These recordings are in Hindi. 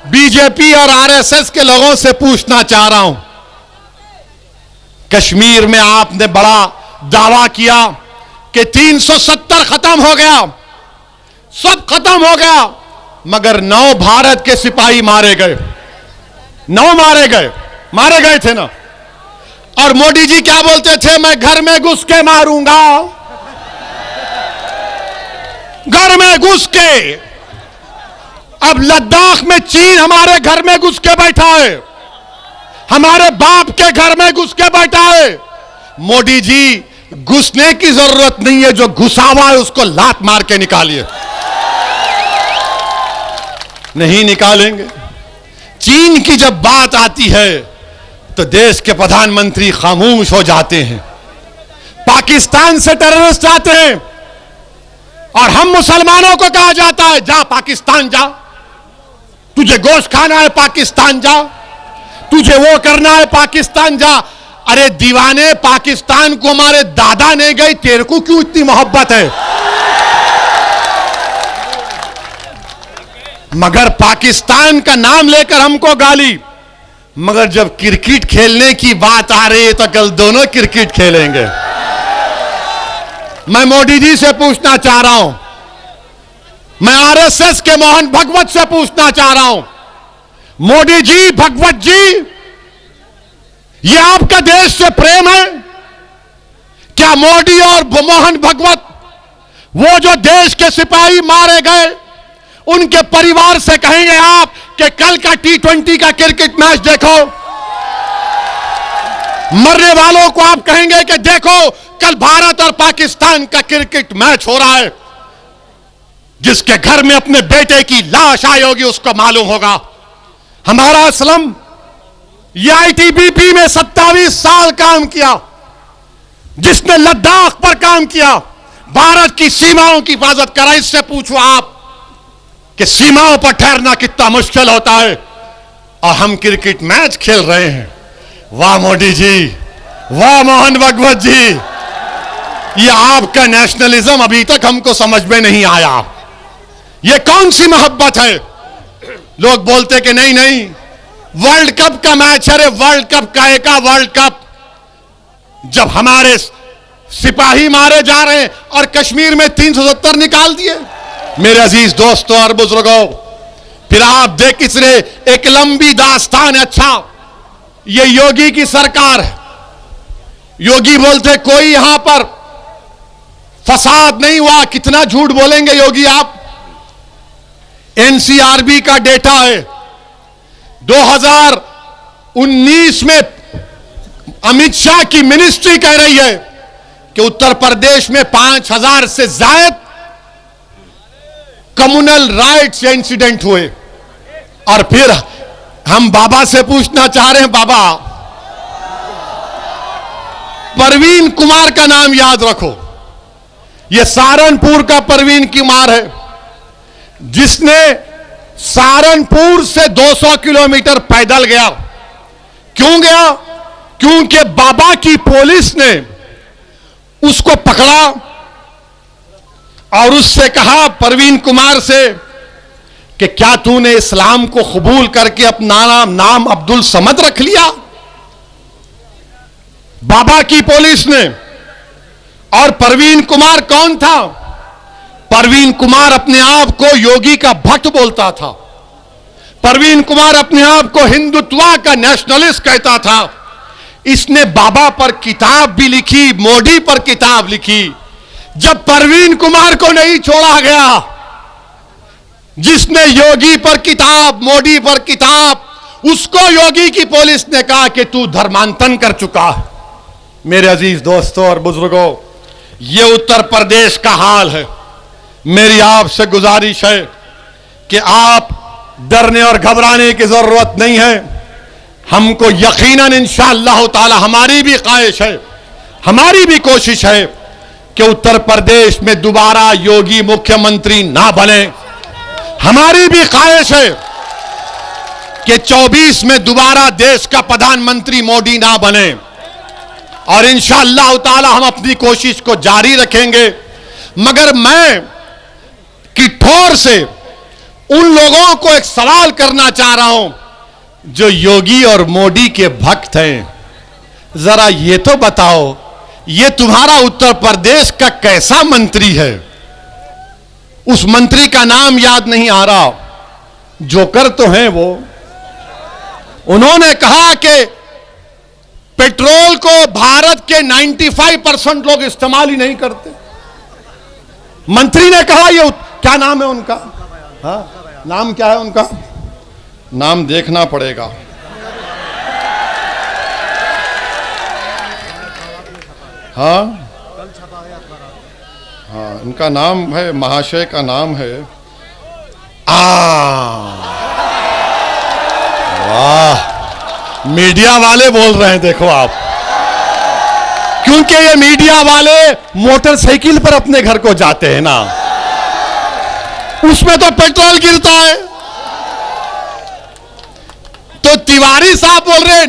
बीजेपी और आरएसएस के लोगों से पूछना चाह रहा हूं, कश्मीर में आपने बड़ा दावा किया कि 370 खत्म हो गया, सब खत्म हो गया, मगर 9 भारत के सिपाही मारे गए, 9 मारे गए थे ना। और मोदी जी क्या बोलते थे, मैं घर में घुस के मारूंगा, घर में घुस के। अब लद्दाख में चीन हमारे घर में घुस के बैठा है, हमारे बाप के घर में घुस के बैठा है। मोदी जी घुसने की जरूरत नहीं है, जो घुसा हुआ है उसको लात मार के निकालिए। नहीं निकालेंगे। चीन की जब बात आती है तो देश के प्रधानमंत्री खामोश हो जाते हैं। पाकिस्तान से टेररिस्ट आते हैं और हम मुसलमानों को कहा जाता है, जा पाकिस्तान जा, तुझे गोश्त खाना है पाकिस्तान जा, तुझे वो करना है पाकिस्तान जा। अरे दीवाने, पाकिस्तान को हमारे दादा ने गए, तेरे को क्यों इतनी मोहब्बत है? मगर पाकिस्तान का नाम लेकर हमको गाली, मगर जब क्रिकेट खेलने की बात आ रही है तो कल दोनों क्रिकेट खेलेंगे। मैं मोदी जी से पूछना चाह रहा हूं, मैं आरएसएस के मोहन भगवत से पूछना चाह रहा हूं, मोदी जी, भगवत जी, ये आपका देश से प्रेम है क्या? मोदी और मोहन भगवत, वो जो देश के सिपाही मारे गए, उनके परिवार से कहेंगे आप कि कल का T20 का क्रिकेट मैच देखो? मरने वालों को आप कहेंगे कि देखो कल भारत और पाकिस्तान का क्रिकेट मैच हो रहा है? जिसके घर में अपने बेटे की लाश आई होगी उसको मालूम होगा। हमारा असलम ये आईटीबीपी में 27 साल काम किया, जिसने लद्दाख पर काम किया, भारत की सीमाओं की हिफाजत करा। इससे पूछो आप कि सीमाओं पर ठहरना कितना मुश्किल होता है, और हम क्रिकेट मैच खेल रहे हैं। वाह मोदी जी, वाह मोहन भगवत जी, ये आपका नेशनलिज्म अभी तक हमको समझ में नहीं आया। ये कौन सी मोहब्बत है? लोग बोलते कि नहीं नहीं, वर्ल्ड कप का मैच है। अरे वर्ल्ड कप का वर्ल्ड कप, जब हमारे सिपाही मारे जा रहे हैं और कश्मीर में 370 निकाल दिए। मेरे अजीज दोस्तों और बुजुर्गों, फिर आप देख इसने एक लंबी दास्तान है। अच्छा, ये योगी की सरकार है। योगी बोलते कोई यहां पर फसाद नहीं हुआ। कितना झूठ बोलेंगे योगी आप? एनसीआरबी का डेटा है, 2019 में अमित शाह की मिनिस्ट्री कह रही है कि उत्तर प्रदेश में 5000 से ज्यादा कम्युनल राइट्स इंसिडेंट हुए। और फिर हम बाबा से पूछना चाह रहे हैं, बाबा परवीन कुमार का नाम याद रखो। यह सहारनपुर का परवीन कुमार है, जिसने सहारनपुर से 200 किलोमीटर पैदल गया। क्यों गया? क्योंकि बाबा की पुलिस ने उसको पकड़ा और उससे कहा, परवीन कुमार से, कि क्या तूने इस्लाम को कबूल करके अपना नाम अब्दुल समद रख लिया? बाबा की पुलिस ने। और परवीन कुमार कौन था? परवीन कुमार अपने आप को योगी का भक्त बोलता था। परवीन कुमार अपने आप को हिंदुत्व का नेशनलिस्ट कहता था। इसने बाबा पर किताब भी लिखी, मोदी पर किताब लिखी। जब परवीन कुमार को नहीं छोड़ा गया, जिसने योगी पर किताब, मोदी पर किताब, उसको योगी की पुलिस ने कहा कि तू धर्मांतरण कर चुका है। मेरे अजीज दोस्तों और बुजुर्गों, यह उत्तर प्रदेश का हाल है। मेरी आपसे गुजारिश है कि आप डरने और घबराने की जरूरत नहीं है। हमको यकीनन इंशाअल्लाह ताला, हमारी भी ख्वाहिश है, हमारी भी कोशिश है कि उत्तर प्रदेश में दोबारा योगी मुख्यमंत्री ना बने। हमारी भी ख्वाहिश है कि 24 में दोबारा देश का प्रधानमंत्री मोदी ना बने। और इंशाअल्लाह ताला हम अपनी कोशिश को जारी रखेंगे। मगर मैं किठौर से उन लोगों को एक सवाल करना चाह रहा हूं जो योगी और मोदी के भक्त हैं। जरा ये तो बताओ, ये तुम्हारा उत्तर प्रदेश का कैसा मंत्री है? उस मंत्री का नाम याद नहीं आ रहा, जोकर तो हैं वो। उन्होंने कहा कि पेट्रोल को भारत के 95% लोग इस्तेमाल ही नहीं करते। मंत्री ने कहा, ये क्या नाम है उनका? हाँ, नाम क्या है उनका? नाम देखना पड़ेगा। हाँ हाँ, इनका नाम है, महाशय का नाम है वाह, मीडिया वाले बोल रहे हैं, देखो आप, क्योंकि ये मीडिया वाले मोटरसाइकिल पर अपने घर को जाते हैं ना, उसमें तो पेट्रोल गिरता है। तो तिवारी साहब बोल रहे हैं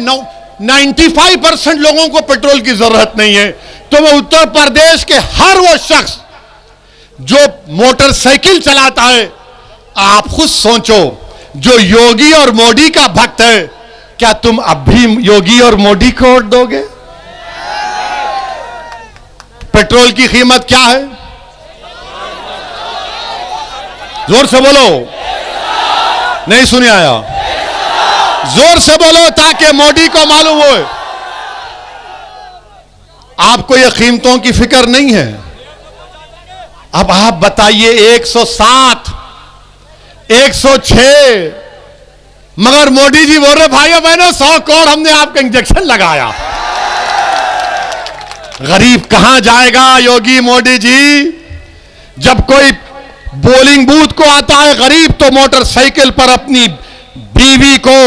95% लोगों को पेट्रोल की जरूरत नहीं है। तो मैं उत्तर प्रदेश के हर वो शख्स जो मोटरसाइकिल चलाता है, आप खुद सोचो, जो योगी और मोदी का भक्त है, क्या तुम अब भी योगी और मोदी को वोट दोगे? पेट्रोल की कीमत क्या है? जोर से बोलो, नहीं सुने आया? जोर से बोलो ताकि मोदी को मालूम हो। आपको ये कीमतों की फिक्र नहीं है। अब आप बताइए, 107, 106, मगर मोदी जी बोल रहे भाइयों बहनों 100 करोड़ हमने आपका इंजेक्शन लगाया। गरीब कहां जाएगा योगी मोदी जी? जब कोई पोलिंग बूथ को आता है गरीब, तो मोटरसाइकिल पर अपनी बीवी को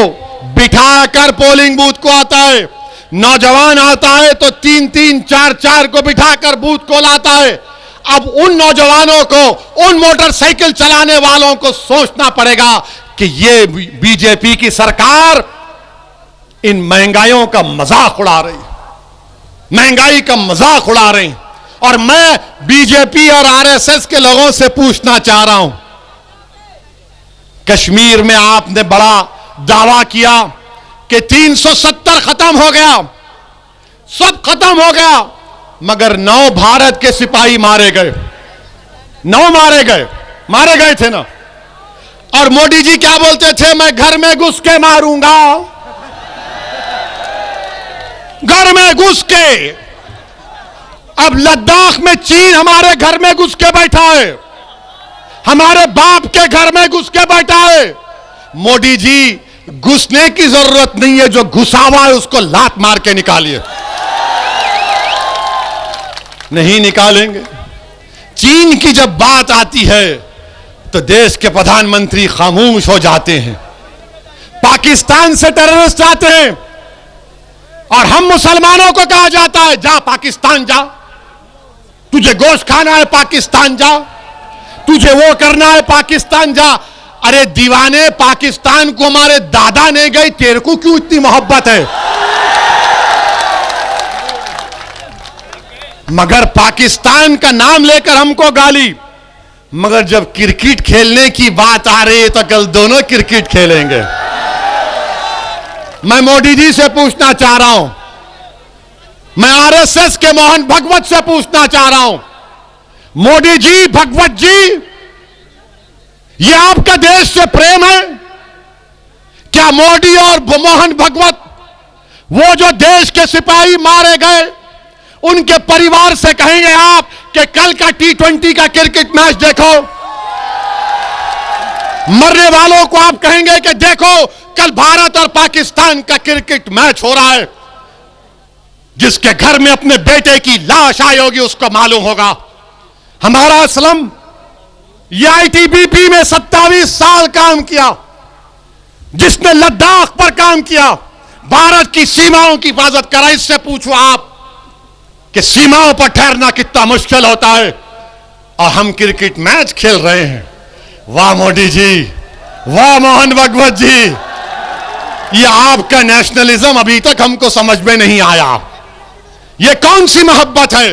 बिठाकर पोलिंग बूथ को आता है। नौजवान आता है तो 3-3, 4-4 को बिठाकर बूथ को लाता है। अब उन नौजवानों को, उन मोटरसाइकिल चलाने वालों को सोचना पड़ेगा कि ये बीजेपी की सरकार इन महंगाइयों का मजाक उड़ा रही, महंगाई का मजाक उड़ा रही। और मैं बीजेपी और आरएसएस के लोगों से पूछना चाह रहा हूं, कश्मीर में आपने बड़ा दावा किया कि 370 खत्म हो गया, सब खत्म हो गया, मगर 9 भारत के सिपाही मारे गए, 9 मारे गए थे ना। और मोदी जी क्या बोलते थे? मैं घर में घुस के मारूंगा, घर में घुस के। अब लद्दाख में चीन हमारे घर में घुस के बैठा है, हमारे बाप के घर में घुस के बैठा है। मोदी जी, घुसने की जरूरत नहीं है, जो घुसा हुआ है उसको लात मार के निकालिए। नहीं निकालेंगे। चीन की जब बात आती है तो देश के प्रधानमंत्री खामोश हो जाते हैं। पाकिस्तान से टेररिस्ट आते हैं और हम मुसलमानों को कहा जाता है जा पाकिस्तान जा, तुझे गोश्त खाना है पाकिस्तान जा, तुझे वो करना है पाकिस्तान जा। अरे दीवाने, पाकिस्तान को हमारे दादा ने गए, तेरे को क्यों इतनी मोहब्बत है? मगर पाकिस्तान का नाम लेकर हमको गाली, मगर जब क्रिकेट खेलने की बात आ रही है तो कल दोनों क्रिकेट खेलेंगे। मैं मोदी जी से पूछना चाह रहा हूं, मैं आरएसएस के मोहन भगवत से पूछना चाह रहा हूं, मोदी जी, भगवत जी, ये आपका देश से प्रेम है क्या? मोदी और मोहन भगवत, वो जो देश के सिपाही मारे गए, उनके परिवार से कहेंगे आप कि कल का T20 का क्रिकेट मैच देखो? मरने वालों को आप कहेंगे कि देखो कल भारत और पाकिस्तान का क्रिकेट मैच हो रहा है? जिसके घर में अपने बेटे की लाश आई होगी उसको मालूम होगा। हमारा असलम ये आईटीबीपी में 27 साल काम किया, जिसने लद्दाख पर काम किया, भारत की सीमाओं की हिफाजत करा। इससे पूछो आप कि सीमाओं पर ठहरना कितना मुश्किल होता है, और हम क्रिकेट मैच खेल रहे हैं। वाह मोदी जी, वाह मोहन भगवत जी, ये आपका नेशनलिज्म अभी तक हमको समझ में नहीं आया। ये कौन सी मोहब्बत है?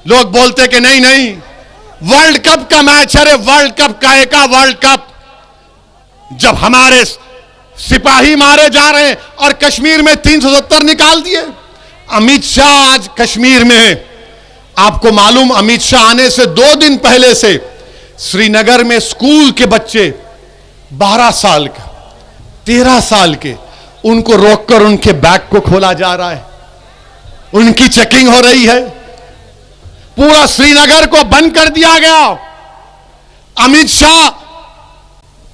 लोग बोलते कि नहीं नहीं, वर्ल्ड कप का मैच है। अरे वर्ल्ड कप काहे का वर्ल्ड कप? जब हमारे सिपाही मारे जा रहे हैं और कश्मीर में 370 निकाल दिए। अमित शाह आज कश्मीर में है। आपको मालूम, अमित शाह आने से 2 दिन पहले से श्रीनगर में स्कूल के बच्चे 12 साल के, 13 साल के, उनको रोककर उनके बैग को खोला जा रहा है, उनकी चेकिंग हो रही है। पूरा श्रीनगर को बंद कर दिया गया। अमित शाह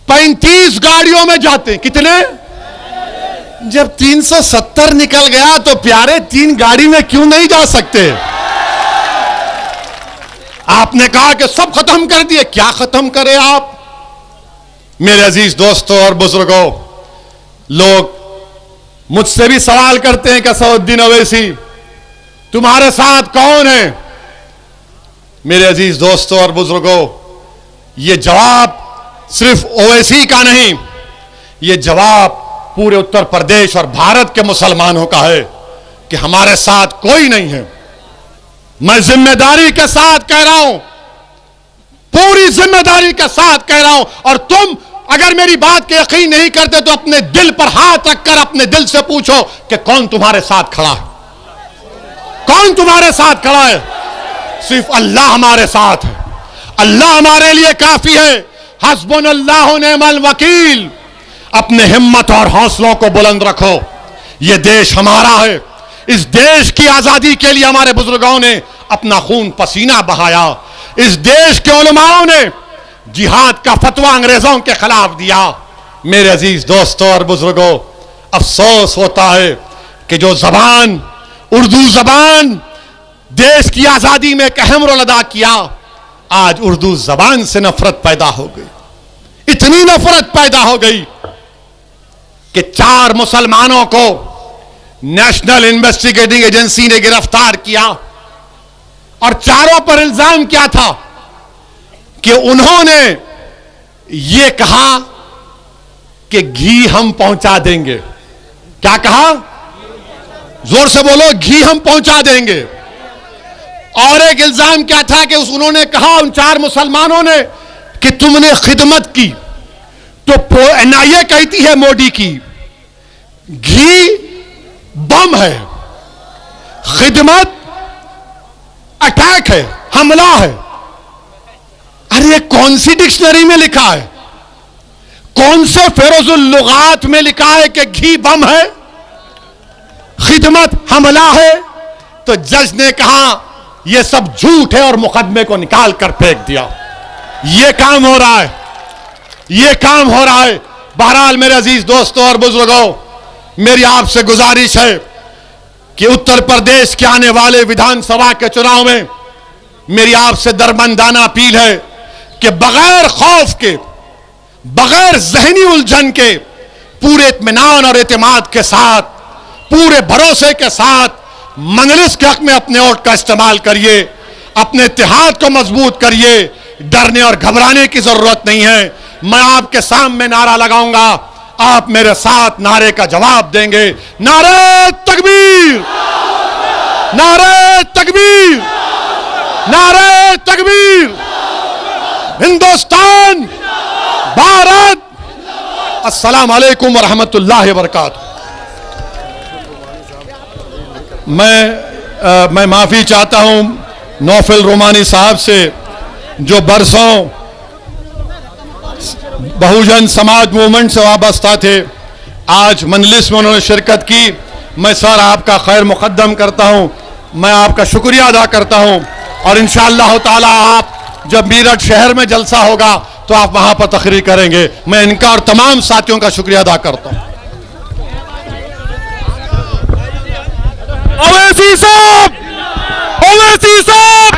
35 गाड़ियों में जाते। कितने? जब 370 निकल गया तो प्यारे 3 गाड़ी में क्यों नहीं जा सकते? आपने कहा कि सब खत्म कर दिए। क्या खत्म करें आप? मेरे अजीज दोस्तों और बुजुर्गों, लोग मुझसे भी सवाल करते हैं कि असदुद्दीन ओवैसी तुम्हारे साथ कौन है? मेरे अजीज दोस्तों और बुजुर्गों, यह जवाब सिर्फ ओवैसी का नहीं, यह जवाब पूरे उत्तर प्रदेश और भारत के मुसलमानों का है कि हमारे साथ कोई नहीं है। मैं जिम्मेदारी के साथ कह रहा हूं, पूरी जिम्मेदारी के साथ कह रहा हूं। और तुम अगर मेरी बात के यकीन नहीं करते तो अपने दिल पर हाथ रखकर अपने दिल से पूछो कि कौन तुम्हारे साथ खड़ा है? कौन तुम्हारे साथ खड़ा है? सिर्फ अल्लाह हमारे साथ है। अल्लाह हमारे लिए काफी है। हस्बुनल्लाहु निअमल वकील। अपने हिम्मत और हौसलों को बुलंद रखो। यह देश हमारा है। इस देश की आजादी के लिए हमारे बुजुर्गों ने अपना खून पसीना बहाया। इस देश के उलमाओं ने जिहाद का फतवा अंग्रेजों के खिलाफ दिया। मेरे अजीज दोस्तों और बुजुर्गों, अफसोस होता है कि जो जबान, उर्दू जबान देश की आजादी में एक अहम रोल अदा किया, आज उर्दू जबान से नफरत पैदा हो गई। इतनी नफरत पैदा हो गई कि 4 मुसलमानों को नेशनल इन्वेस्टिगेटिंग एजेंसी ने गिरफ्तार किया और चारों पर इल्जाम क्या था कि उन्होंने ये कहा कि घी हम पहुंचा देंगे। क्या कहा? जोर से बोलो, घी हम पहुंचा देंगे। और एक इल्जाम क्या था कि उन्होंने कहा, उन 4 मुसलमानों ने, कि तुमने खिदमत की। तो एनआईए कहती है मोदी की, घी बम है, खिदमत अटैक है, हमला है। अरे कौन सी डिक्शनरी में लिखा है? कौन से फेरोजुल लुगात में लिखा है कि घी बम है, खिदमत हमला है? तो जज ने कहा यह सब झूठ है और मुकदमे को निकाल कर फेंक दिया। यह काम हो रहा है, यह काम हो रहा है। बहरहाल मेरे अजीज दोस्तों और बुजुर्गों, मेरी आपसे गुजारिश है कि उत्तर प्रदेश के आने वाले विधानसभा के चुनाव में मेरी आपसे दरबंदाना अपील है कि बगैर खौफ के, बगैर जहनी उलझन के, पूरे इत्मीनान और एतमाद के साथ, पूरे भरोसे के साथ मंजलिस के हक में अपने वोट का इस्तेमाल करिए। अपने इत्तेहाद को मजबूत करिए। डरने और घबराने की जरूरत नहीं है। मैं आपके सामने नारा लगाऊंगा, आप मेरे साथ नारे का जवाब देंगे। नारे तकबीर, नारे तकबीर, नारे तकबीर। हिंदुस्तान, भारत। अस्सलाम वालेकुम व रहमतुल्लाहि व बरकातुहू। मैं माफी चाहता हूं नौफल रोमानी साहब से, जो बरसों बहुजन समाज मूवमेंट से वाबस्ता थे। आज मजलिस में उन्होंने शिरकत की। मैं सर आपका खैर मुकद्दम करता हूं, मैं आपका शुक्रिया अदा करता हूं। और इंशाअल्लाह ताला आप जब मेरठ शहर में जलसा होगा तो आप वहां पर तकरीर करेंगे। मैं इनका और तमाम साथियों का शुक्रिया अदा करता हूं। ओवैसी साहब, ओवैसी साहब।